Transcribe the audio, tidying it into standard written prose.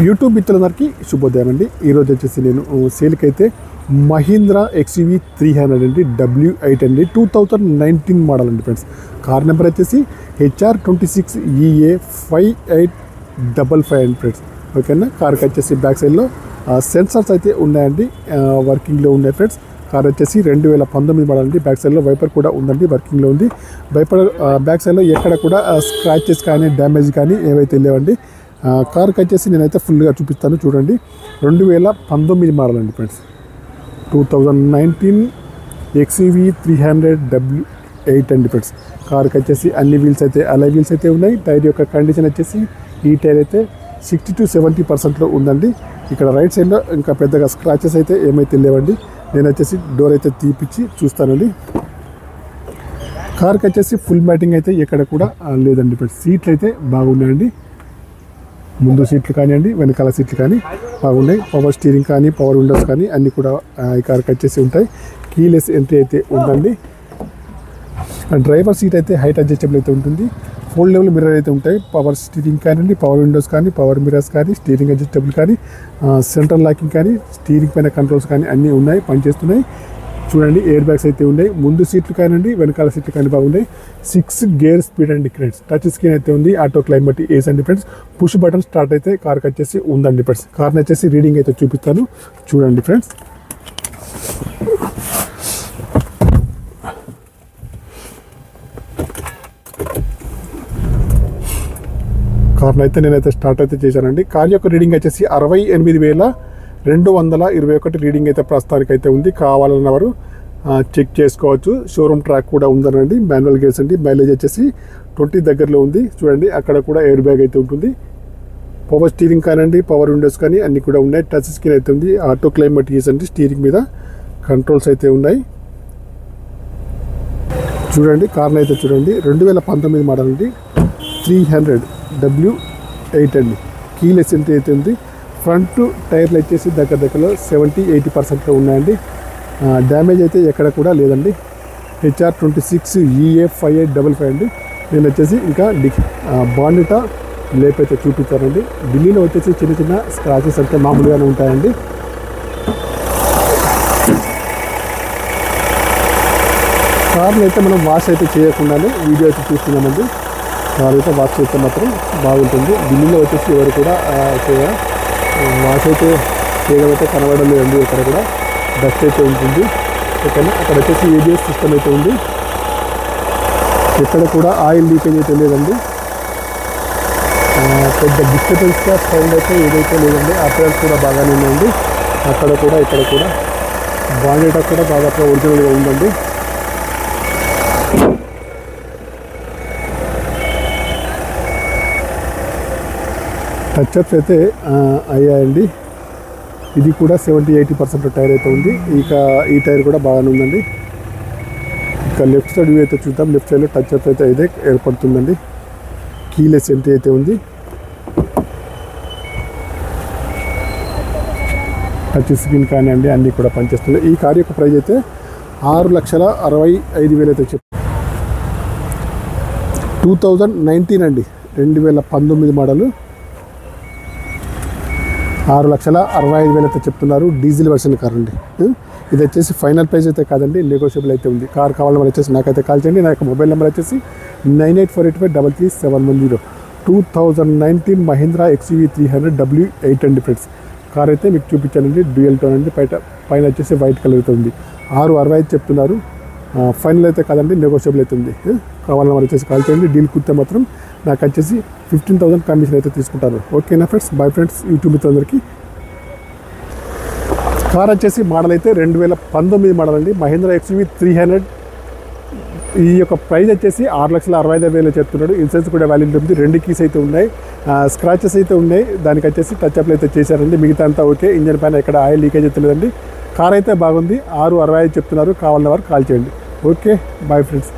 YouTube మిత్రులందరికీ శుభోదయం అండి. ఈరోజు వచ్చేసి నేను సేల్కి అయితే మహీంద్రా XUV 300 అండి, W8 అండి, 2019 మోడల్ అండి ఫ్రెండ్స్. కార్ నెంబర్ వచ్చేసి HR26EA5855 అండి ఫ్రెండ్స్. ఓకేనా. కార్కి వచ్చేసి బ్యాక్ సైడ్లో సెన్సార్స్ అయితే ఉన్నాయండి, వర్కింగ్లో ఉన్నాయి ఫ్రెండ్స్. కార్ వచ్చేసి 2019 మోడల్ అండి. బ్యాక్ సైడ్లో వైపర్ కూడా ఉందండి, వర్కింగ్లో ఉంది. బ్యాక్ సైడ్లో ఎక్కడ కూడా స్క్రాచెస్ కానీ డ్యామేజ్ కానీ ఏవైతే లేవండి. కార్కి వచ్చేసి నేనైతే ఫుల్గా చూపిస్తాను చూడండి. 2019 మోడల్ అండి ఫ్రెండ్స్. 2019 XUV 300 W8 అండి ఫ్రెండ్స్. కార్కి వచ్చేసి అన్ని వీల్స్ అయితే అలై వీల్స్ అయితే ఉన్నాయి. టైర్ యొక్క కండిషన్ వచ్చేసి ఈ టైర్ అయితే 60 to 70% ఉందండి. ఇక్కడ రైట్ సైడ్లో ఇంకా పెద్దగా స్క్రాచెస్ అయితే ఏమైతే లేవండి. నేను వచ్చేసి డోర్ అయితే తీపిచ్చి చూస్తానండి. కార్కి వచ్చేసి ఫుల్ మ్యాటింగ్ అయితే ఎక్కడ కూడా లేదండి ఫ్రెండ్స్. సీట్లు అయితే బాగున్నాయండి. ముందు సీట్లు కానివ్వండి, వెనకాల సీట్లు కానీ బాగున్నాయి. పవర్ స్టీరింగ్ కానీ పవర్ విండోస్ కానీ అన్నీ కూడా ఈ కార్కి వచ్చేసి ఉంటాయి. కీలెస్ ఎంట్రీ అయితే ఉందండి. డ్రైవర్ సీట్ అయితే హైట్ అడ్జస్టబుల్ అయితే ఉంటుంది. ఫోల్డ్ లెవెల్ మిర్రర్ అయితే ఉంటాయి. పవర్ స్టీరింగ్ కానివ్వండి, పవర్ విండోస్ కానీ, పవర్ మిర్రర్స్ కానీ, స్టీరింగ్ అడ్జస్టబుల్ కానీ, సెంట్రల్ లాకింగ్ కానీ, స్టీరింగ్ పైన కంట్రోల్స్ కానీ అన్నీ ఉన్నాయి, పనిచేస్తున్నాయి. చూడండి, ఎయిర్ బ్యాగ్స్ అయితే ఉన్నాయి. ముందు సీట్లు కానివ్వండి, వెనకాల సీట్లు కానీ బాగున్నాయి. 6 గేర్ స్పీడ్ అండి ఫ్రెండ్స్. టచ్ స్క్రీన్ అయితే ఉంది. ఆటో క్లైమేట్ ఏస్ అండి ఫ్రెండ్స్. పుష్ బటన్ స్టార్ట్ అయితే కార్కి వచ్చేసి ఉందండి ఫ్రెండ్స్. కార్ని వచ్చేసి రీడింగ్ అయితే చూపిస్తాను చూడండి ఫ్రెండ్స్. కార్ని అయితే నేనైతే స్టార్ట్ అయితే చేశానండి. కార్ యొక్క రీడింగ్ వచ్చేసి 68,221 రీడింగ్ అయితే ప్రస్తుతానికి అయితే ఉంది. కావాలన్న వారు చెక్ చేసుకోవచ్చు. షోరూమ్ ట్రాక్ కూడా ఉందనండి. మాన్యువల్ గేర్స్ అండి. మైలేజ్ వచ్చేసి 20 దగ్గరలో ఉంది. చూడండి, అక్కడ కూడా ఎయిర్ బ్యాగ్ అయితే ఉంటుంది. పవర్ స్టీరింగ్ కానివ్వండి, పవర్ విండోస్ కానీ అన్నీ కూడా ఉన్నాయి. టచ్ స్క్రీన్ అయితే ఉంది. ఆటో క్లైమేట్ ఈస్ అండి. స్టీరింగ్ మీద కంట్రోల్స్ అయితే ఉన్నాయి. చూడండి, కార్ని అయితే చూడండి. 2019 మోడల్ అండి. 300 W8 అండి. కీలెస్ ఎంట్రీ అయితే ఉంది. ఫ్రంట్ టైర్లు వచ్చేసి దగ్గరలో 70-80% ఉన్నాయండి. డ్యామేజ్ అయితే ఎక్కడ కూడా లేదండి. HR26EA5855 అండి. నేను వచ్చేసి ఇంకా బాండిటా లేప్ అయితే చూపించానండి. ఢిల్లీలో వచ్చేసి చిన్న చిన్న స్క్రాచెస్ అయితే మామూలుగానే ఉంటాయండి. కార్ని అయితే మనం వాష్ అయితే చేయకుండానే వీడియో అయితే చూస్తున్నామండి. కార్ అయితే వాష్ చేస్తే మాత్రం బాగుంటుంది. ఢిల్లీలో వచ్చేసి ఎవరు కూడా వాష్ అయితే చేయడం అయితే కనబడడం లేదండి. ఇక్కడ కూడా డస్ట్ అయితే ఉంటుంది. ఓకేనా. అక్కడ వచ్చేసి ABS సిస్టమ్ అయితే ఉంది. ఇక్కడ కూడా ఆయిల్ లీకేజ్ అయితే లేదండి. పెద్ద డిస్టర్బెన్స్గా సౌండ్ అయితే ఏదైతే లేదండి. అపేర్స్ కూడా బాగానే ఉందండి. అక్కడ కూడా ఇక్కడ కూడా బాండెట్ కూడా దాదాపు ఒరిజినల్గా ఉందండి. టచ్అప్స్ అయితే అయ్యాయండి. ఇది కూడా 70-80% టైర్ అయితే ఉంది. ఇక ఈ టైర్ కూడా బాగానే ఉందండి. ఇక లెఫ్ట్ సైడ్ వ్యూ అయితే చూద్దాం. లెఫ్ట్ సైడ్లో టచ్అప్ అయితే అయితే ఏర్పడుతుందండి. కీలెస్ ఎంట్రీ అయితే ఉంది. టచ్ స్క్రీన్ కానివ్వండి అన్నీ కూడా పనిచేస్తుంది. ఈ కార్ యొక్క ప్రైస్ అయితే 6,65,000 అయితే చెప్పారు. 2019 అండి, 2019 మోడలు. 6,65,000 అయితే చెప్తున్నారు. డీజిల్ వర్షన్ కార్ అండి. ఇది వచ్చేసి ఫైనల్ ప్రైస్ అయితే కాదండి, నెగోషియబుల్ అయితే ఉంది. కార్ కావాలని వాళ్ళు వచ్చేసి నాకైతే కాల్ చేయండి. నా యొక్క మొబైల్ నెంబర్ వచ్చేసి 9848533710. 2019 మహీంద్రా XUV 300 W8 అండి ఫ్రెండ్స్. కార్ అయితే మీకు చూపించానండి. డ్యూయల్ టోన్ అండి. పైన వచ్చేసి వైట్ కలర్ అయితే ఉంది. 6,65,000 చెప్తున్నారు. ఫైనల్ అయితే కాదండి, నెగోషియబుల్ అయితే ఉంది. కావాలని వాళ్ళు వచ్చేసి కాల్ చేయండి. డీల్ కుడితే మాత్రం నాకు వచ్చేసి 15,000 కమిషన్ అయితే తీసుకుంటారు. ఓకేనా ఫ్రెండ్స్. Bye friends. యూట్యూబ్ మిత్రులందరికీ. కార్ వచ్చేసి మోడల్ అయితే 2019 మోడల్ అండి. మహీంద్రా XUV 300. ఈ యొక్క ప్రైస్ వచ్చేసి 6,65,000 చెప్తున్నాడు. ఇన్సూరెన్స్ కూడా వ్యాలిడ్ ఉంది. 2 కీస్ అయితే ఉన్నాయి. స్క్రాచెస్ అయితే ఉన్నాయి. దానికి వచ్చేసి టచ్అప్లు అయితే చేశారండి. మిగతా అంతా ఓకే. ఇంజన్ పైన ఎక్కడ ఆయిల్ లీకేజ్ అయితే లేదండి. కార్ అయితే బాగుంది. 6,65,000 చెప్తున్నారు. కావాలన్న వారు కాల్ చేయండి. ఓకే. Bye friends.